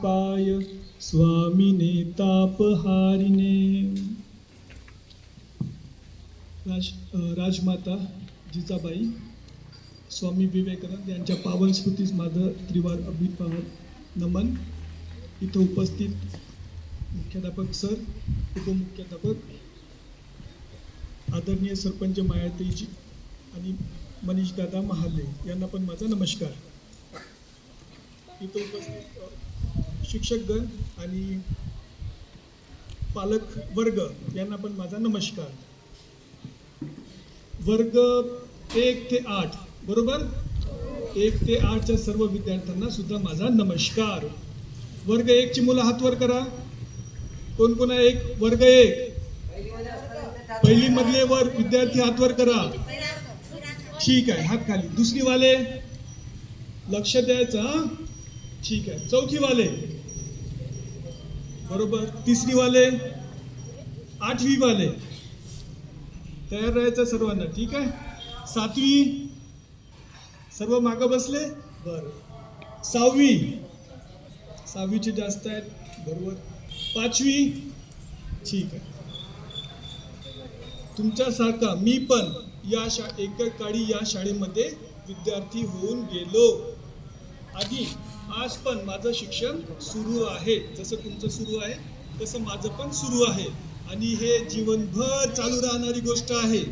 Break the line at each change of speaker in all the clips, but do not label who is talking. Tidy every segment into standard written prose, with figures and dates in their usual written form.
कृपाय स्वामिने तापहारिणे. राजमाता जिजाबाई स्वामी विवेकानंद यांच्या पावन स्मृतीस माझं त्रिवार नमन. इथं उपस्थित मुख्याध्यापक सर, उपमुख्याध्यापक, आदरणीय सरपंच मायाताईजी आणि मनीषदादा महाले यांना पण माझा नमस्कार. इथं उपस्थित शिक्षकगण आणि पालक वर्ग यांना पण माझा नमस्कार. वर्ग 1 ते 8 बरोबर, 1 ते 8च्या सर्व विद्यार्थ्यांना सुद्धा माझा नमस्कार. वर्ग 1 ची मुलं हात वर करा. कोण कोण आहे? वर्ग 1 पहिली मधले विद्यार्थी हात वर करा. ठीक आहे, हात खाली. दुसरी वाले लक्ष द्यायचं. ठीक आहे. चौथी वाले बरोबर. तिसरी वाले, 8वी वाले तयार राहायचं सर्वांना. ठीक आहे. 7वी सर्व मागं बसले. बर. 6वीचे जास्त आहेत बरोबर. 5वी ठीक आहे. तुमच्यासारखा मी पण एकेकाळी या शाळेमध्ये विद्यार्थी होऊन गेलो. आधी आज पण माझं शिक्षण सुरू आहे. जसं तुमचं सुरू आहे तसं माझं पण सुरू आहे आणि हे जीवनभर चालू राहणारी गोष्ट आहे.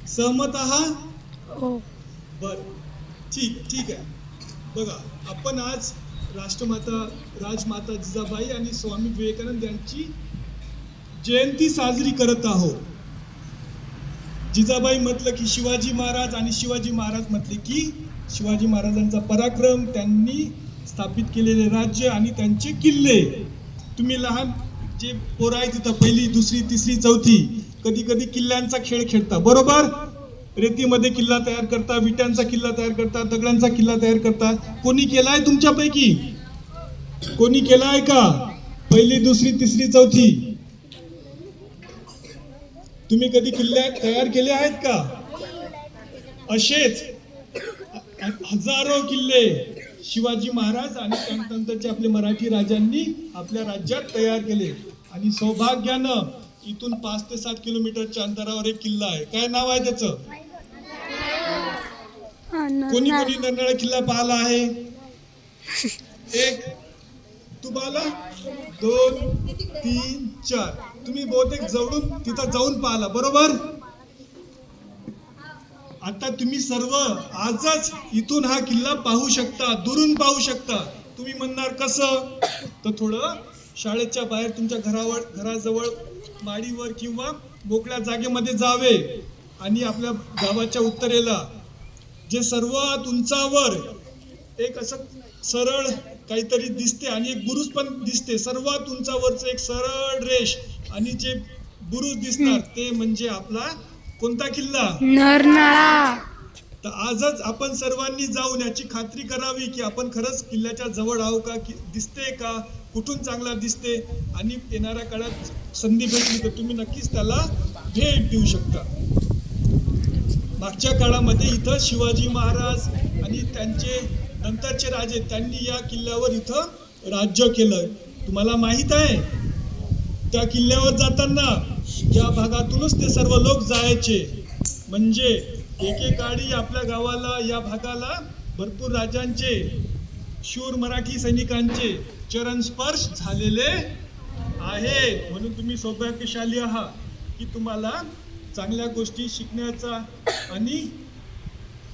सहमत आहात? बर. ठीक आहे. बघा, आपण आज राजमाता जिजाबाई आणि स्वामी विवेकानंद यांची जयंती साजरी करत आहोत. जिजाबाई म्हटलं की शिवाजी महाराज आणि शिवाजी महाराज म्हटले की शिवाजी महाराजांचा पराक्रम, त्यांनी स्थापित केलेले राज्य आणि त्यांचे किल्ले. तुम्ही लहान जे पोरं आहेत तिथं 1ली, 2री, 3री, 4थी कधी कधी किल्ल्यांचा खेळ खेळता बरोबर. रेतीमध्ये किल्ला तयार करता, विट्यांचा किल्ला तयार करता, दगडांचा किल्ला तयार करता. कोणी केलाय तुमच्यापैकी? कोणी केलाय का? 1ली, 2री, 3री, 4थी तुम्ही कधी किल्ले तयार केले आहेत का? असेच हजारो किल्ले शिवाजी महाराज आणि त्यानंतरचे आपले मराठी राजांनी आपल्या राज्यात तयार केले. आणि सौभाग्यानं इथून 5 ते 7 किलोमीटरच्या अंतरावर एक किल्ला आहे. काय नाव आहे त्याचं? कोणी नरनाळा किल्ला पाहिला आहे? 1 तुम्हाला 2 3 4 तुम्ही बहुतेक जवळून तिथं जाऊन पाहिला बरोबर. आता तुम्ही सर्व आजच इथून हा किल्ला पाहू शकता, दुरून पाहू शकता. तुम्ही म्हणणार कसं? तर थोडं शाळेच्या बाहेर तुमच्या घराजवळ माडीवर किंवा मोकळ्या जागेमध्ये जावे आणि आपल्या गावाच्या उत्तरेला जे सर्वात उंचावर एक असं सरळ काहीतरी दिसते आणि एक बुरुज पण दिसते. सर्वात उंचावरच एक सरळ रेष आणि जे बुरुज दिसणार ते म्हणजे आपला कोणता किल्ला? नरनाळा. तर आजच आपण सर्वांनी जाऊन याची खात्री करावी की आपण खरंच किल्ल्याच्या जवळ आहोत का, दिसते का, कुठून चांगला दिसते. आणि येणाऱ्या काळात संधी भेटली तर तुम्ही नक्कीच त्याला भेट देऊ शकता. मागच्या काळामध्ये इथं शिवाजी महाराज आणि त्यांचे नंतरचे राजे त्यांनी या किल्ल्यावर इथं राज्य केलं. तुम्हाला माहित आहे? त्या किल्ल्यावर जाताना या भागातूनच ते सर्व लोक जायचे. म्हणजे एकेकाळी आपल्या गावाला, या भागाला भरपूर राजांचे, शूर मराठी सैनिकांचे चरण स्पर्श झालेले आहे. म्हणून तुम्ही सौभाग्यशाली आहात की तुम्हाला चांगल्या गोष्टी शिकण्याचा आणि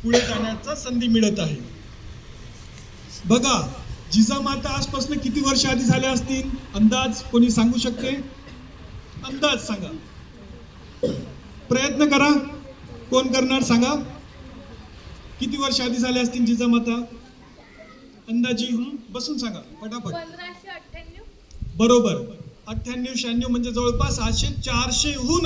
पुढे जाण्याचा संधी मिळत आहे. बघा, जिजामाता आजपासून किती वर्ष आधी झाल्या असतील? अंदाज कोणी सांगू शकते? अंदाज सांगा. प्रयत्न करा. कोण करणार सांगा? किती वर्ष आधी झाले असतील जिजामाता? अंदाजी बसून सांगा पटापट.
1598
बरोबर. 98-96 म्हणजे जवळपास 400हून